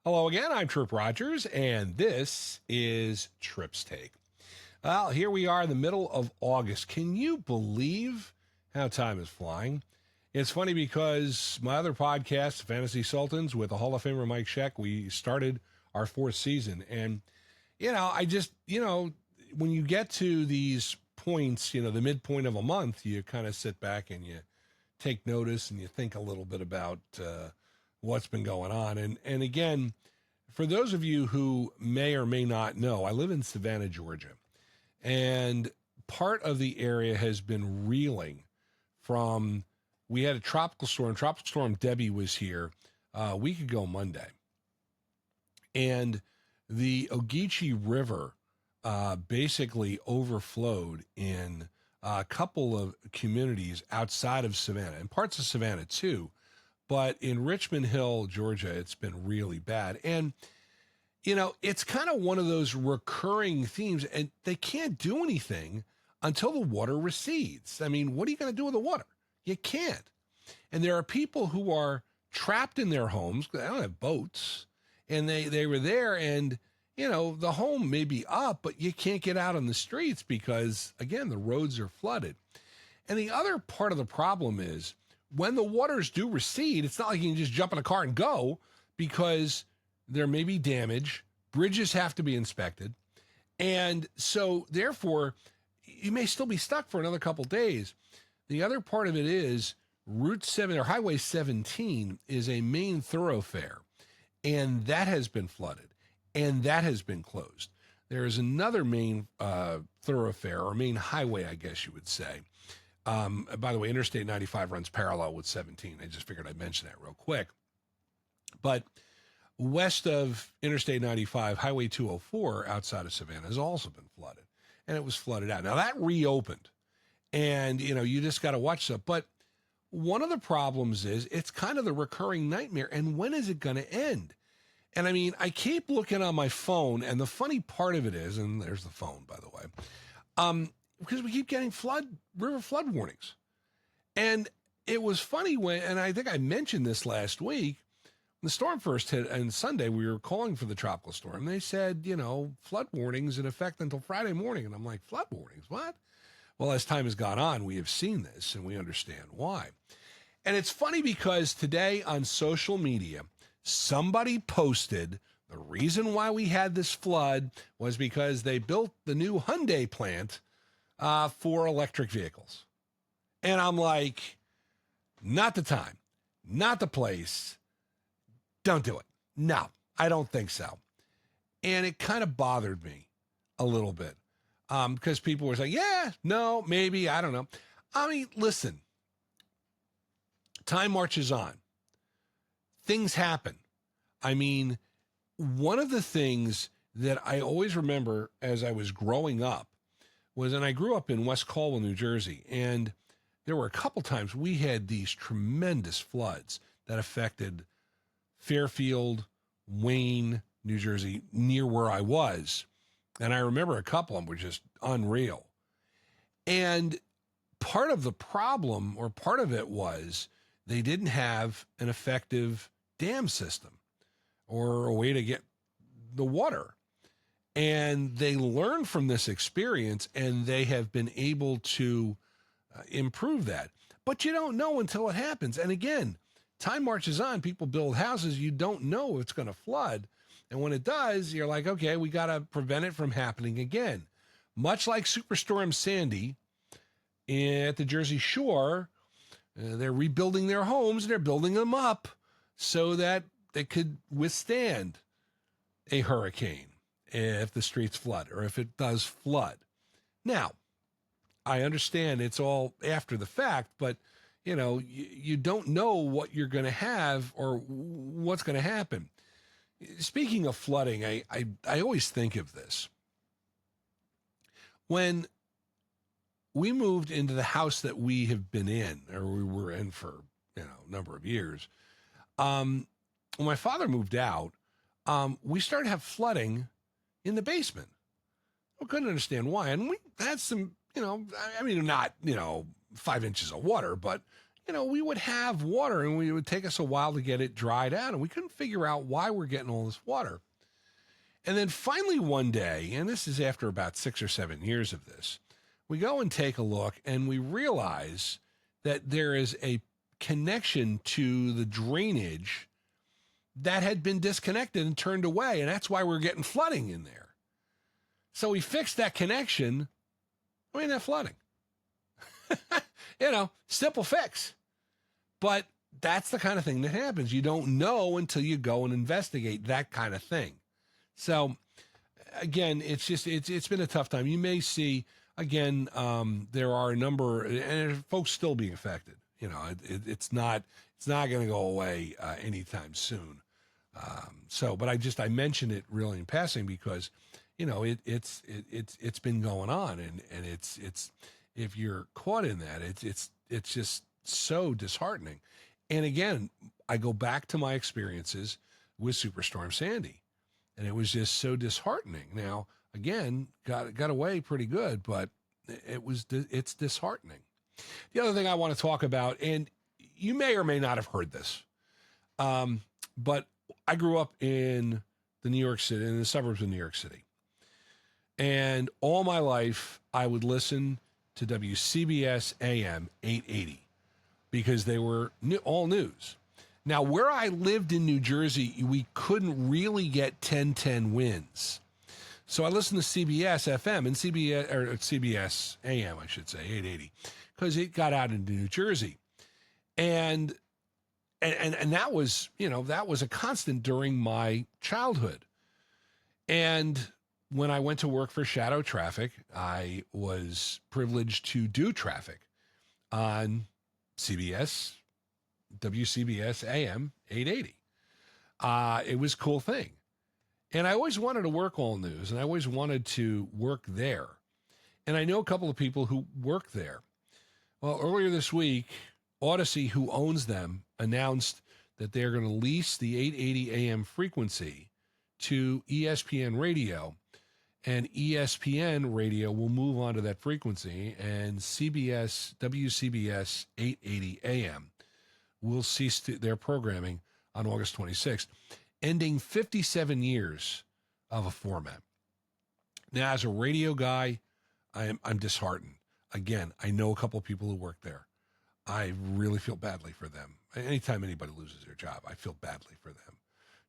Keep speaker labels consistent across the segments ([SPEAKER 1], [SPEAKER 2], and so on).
[SPEAKER 1] Hello again, I'm Tripp Rogers, and this is Tripp's Take. Well, here we are in the middle of August. Can you believe how time is flying? It's funny because my other podcast, Fantasy Sultans, with the Hall of Famer Mike Sheck, we started our fourth season. And, when you get to these points, the midpoint of a month, you kind of sit back and you take notice and you think a little bit about what's been going on. And again, for those of you who may or may not know, I live in Savannah, Georgia, and part of the area has been reeling from, we had a tropical storm. Tropical Storm Debbie was here a week ago Monday, and the Ogeechee River basically overflowed in a couple of communities outside of Savannah and parts of Savannah too. But in Richmond Hill, Georgia, it's been really bad. And, it's kind of one of those recurring themes, and they can't do anything until the water recedes. I mean, what are you going to do with the water? You can't. And there are people who are trapped in their homes. They don't have boats. And they were there, and, the home may be up, but you can't get out on the streets because, again, the roads are flooded. And the other part of the problem is when the waters do recede, it's not like you can just jump in a car and go, because there may be damage. Bridges have to be inspected. And so, therefore, you may still be stuck for another couple days. The other part of it is Route 7 or Highway 17 is a main thoroughfare, and that has been flooded, and that has been closed. There is another main thoroughfare, or main highway, I guess you would say. By the way, Interstate 95 runs parallel with 17. I just figured I'd mention that real quick. But west of Interstate 95, Highway 204 outside of Savannah has also been flooded, and it was flooded out. Now, that reopened, and, you just got to watch that. But one of the problems is it's kind of the recurring nightmare, and when is it going to end? And, I mean, I keep looking on my phone, and the funny part of it is, and there's the phone, by the way, because we keep getting river flood warnings. And it was funny and I think I mentioned this last week, when the storm first hit on Sunday, we were calling for the tropical storm. They said, flood warnings in effect until Friday morning. And I'm like, flood warnings, what? Well, as time has gone on, we have seen this and we understand why. And it's funny because today on social media, somebody posted the reason why we had this flood was because they built the new Hyundai plant for electric vehicles. And I'm like, not the time, not the place. Don't do it. No, I don't think so. And it kind of bothered me a little bit because people were saying, yeah, no, maybe, I don't know. I mean, listen, time marches on. Things happen. I mean, one of the things that I always remember as I was growing up was, and I grew up in West Caldwell, New Jersey, and there were a couple times we had these tremendous floods that affected Fairfield, Wayne, New Jersey, near where I was. And I remember a couple of them were just unreal. And part of the problem, or part of it, was they didn't have an effective dam system or a way to get the water. And they learned from this experience, and they have been able to improve that. But you don't know until it happens. And again, time marches on. People build houses. You don't know if it's going to flood. And when it does, you're like, okay, we got to prevent it from happening again. Much like Superstorm Sandy at the Jersey Shore, they're rebuilding their homes, and they're building them up so that they could withstand a hurricane if the streets flood, or if it does flood. Now, I understand it's all after the fact, but, you don't know what you're going to have or what's going to happen. Speaking of flooding, I always think of this. When we moved into the house that we have been in, or we were in for, a number of years, when my father moved out, we started to have flooding in the basement. I couldn't understand why. And we had some, not, 5 inches of water, but, we would have water and it would take us a while to get it dried out, and we couldn't figure out why we're getting all this water. And then finally one day, and this is after about 6 or 7 years of this, we go and take a look and we realize that there is a connection to the drainage that had been disconnected and turned away, and that's why we're getting flooding in there. So we fixed that connection. We didn't have flooding. Simple fix. But that's the kind of thing that happens. You don't know until you go and investigate that kind of thing. So, again, it's been a tough time. You may see, again, there are a number, and folks still being affected. It's not going to go away anytime soon. But I mention it really in passing because, it's been going on, and it's if you're caught in that, it's just so disheartening. And again, I go back to my experiences with Superstorm Sandy, and it was just so disheartening. Now, again, got away pretty good, but it's disheartening. The other thing I want to talk about, and you may or may not have heard this, but I grew up in the suburbs of New York City. And all my life, I would listen to WCBS AM 880 because they were all news. Now, where I lived in New Jersey, we couldn't really get 1010 wins. So I listened to CBS FM and CBS AM, I should say, 880, because it got out into New Jersey. And that was, that was a constant during my childhood. And when I went to work for Shadow Traffic, I was privileged to do traffic on WCBS AM 880. It was a cool thing. And I always wanted to work all news, and I always wanted to work there. And I know a couple of people who work there. Well, earlier this week, Odyssey, who owns them, announced that they're going to lease the 880 AM frequency to ESPN Radio, and ESPN Radio will move on to that frequency, and WCBS 880 AM will cease their programming on August 26th, ending 57 years of a format. Now, as a radio guy, I'm disheartened. Again, I know a couple of people who work there. I really feel badly for them. Anytime anybody loses their job, I feel badly for them.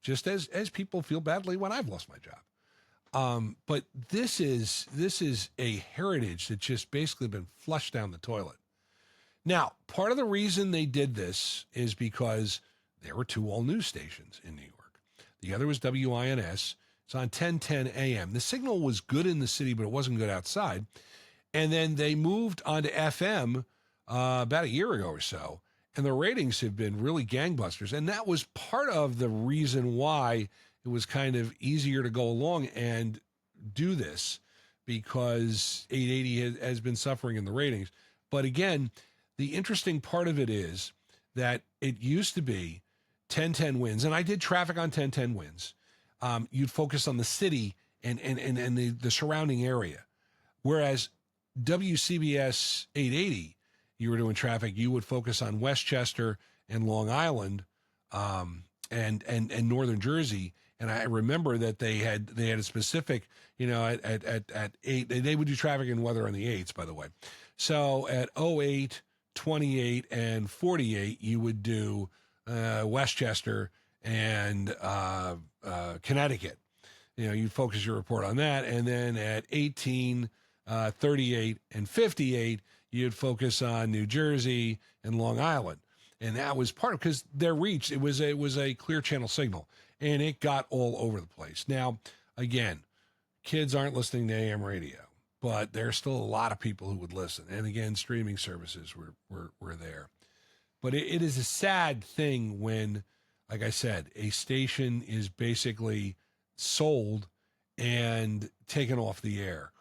[SPEAKER 1] Just as people feel badly when I've lost my job. But this is a heritage that's just basically been flushed down the toilet. Now, part of the reason they did this is because there were two all-news stations in New York. The other was WINS. It's on 1010 AM. The signal was good in the city, but it wasn't good outside. And then they moved on to FM about a year ago or so, and the ratings have been really gangbusters. And that was part of the reason why it was kind of easier to go along and do this, because 880 has been suffering in the ratings. But again, the interesting part of it is that it used to be 1010 wins, and I did traffic on 1010 wins. You'd focus on the city and the surrounding area. Whereas WCBS 880, you were doing traffic, you would focus on Westchester and Long Island and Northern Jersey. And I remember that they had a specific, at 8, they would do traffic and weather on the 8s, by the way. So at 08, 28, and 48, you would do Westchester and Connecticut. You'd focus your report on that. And then at 18, 38, and 58, you'd focus on New Jersey and Long Island. And that was part of, because their reach, it was a clear channel signal, and it got all over the place. Now, again, kids aren't listening to AM radio, but there's still a lot of people who would listen. And again, streaming services were there. But it is a sad thing when, like I said, a station is basically sold and taken off the air.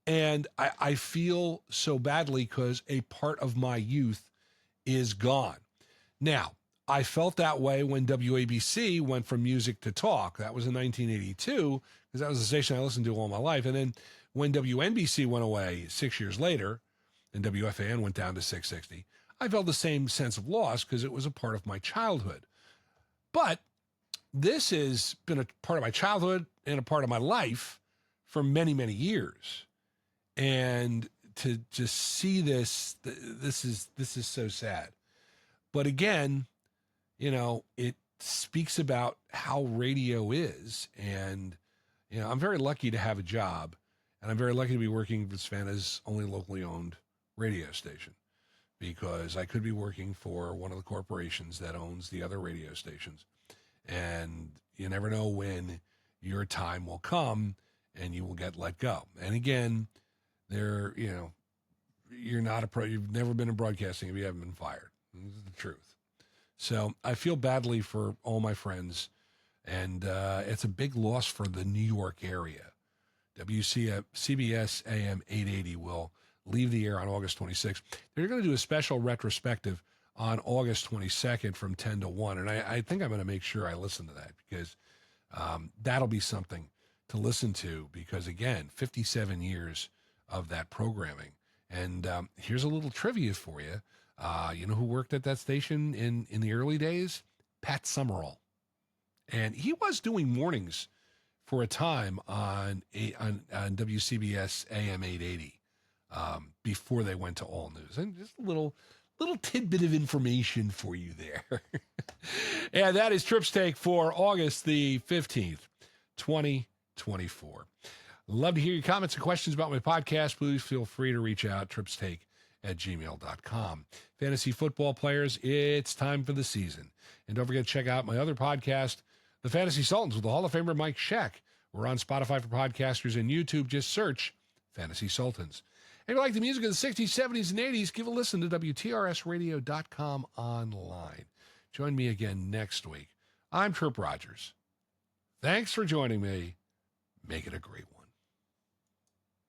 [SPEAKER 1] And I feel so badly because a part of my youth is gone. Now, I felt that way when WABC went from music to talk. That was in 1982, because that was the station I listened to all my life. And then when WNBC went away 6 years later, and WFAN went down to 660, I felt the same sense of loss because it was a part of my childhood. But this has been a part of my childhood and a part of my life for many, many years. And to just see this, this is so sad. But again, it speaks about how radio is. And, I'm very lucky to have a job, and I'm very lucky to be working for Savannah's only locally owned radio station, because I could be working for one of the corporations that owns the other radio stations. And you never know when your time will come and you will get let go. And again, you're not a pro. You've never been in broadcasting if you haven't been fired. This is the truth. So I feel badly for all my friends, and it's a big loss for the New York area. CBS AM 880 will leave the air on August 26th. They're going to do a special retrospective on August 22nd from 10 to 1, and I think I'm going to make sure I listen to that, because that'll be something to listen to, because, again, 57 years of that programming. And here's a little trivia for you. You know who worked at that station in the early days? Pat Summerall. And he was doing mornings for a time on WCBS AM 880 before they went to all news. And just a little tidbit of information for you there. And that is Tripp's Take for August the 15th, 2024. Love to hear your comments and questions about my podcast. Please feel free to reach out, trippstake@gmail.com. Fantasy football players, it's time for the season. And don't forget to check out my other podcast, The Fantasy Sultans, with the Hall of Famer Mike Sheck. We're on Spotify for podcasters and YouTube. Just search Fantasy Sultans. If you like the music of the 60s, 70s, and 80s, give a listen to WTRSradio.com online. Join me again next week. I'm Tripp Rogers. Thanks for joining me. Make it a great one.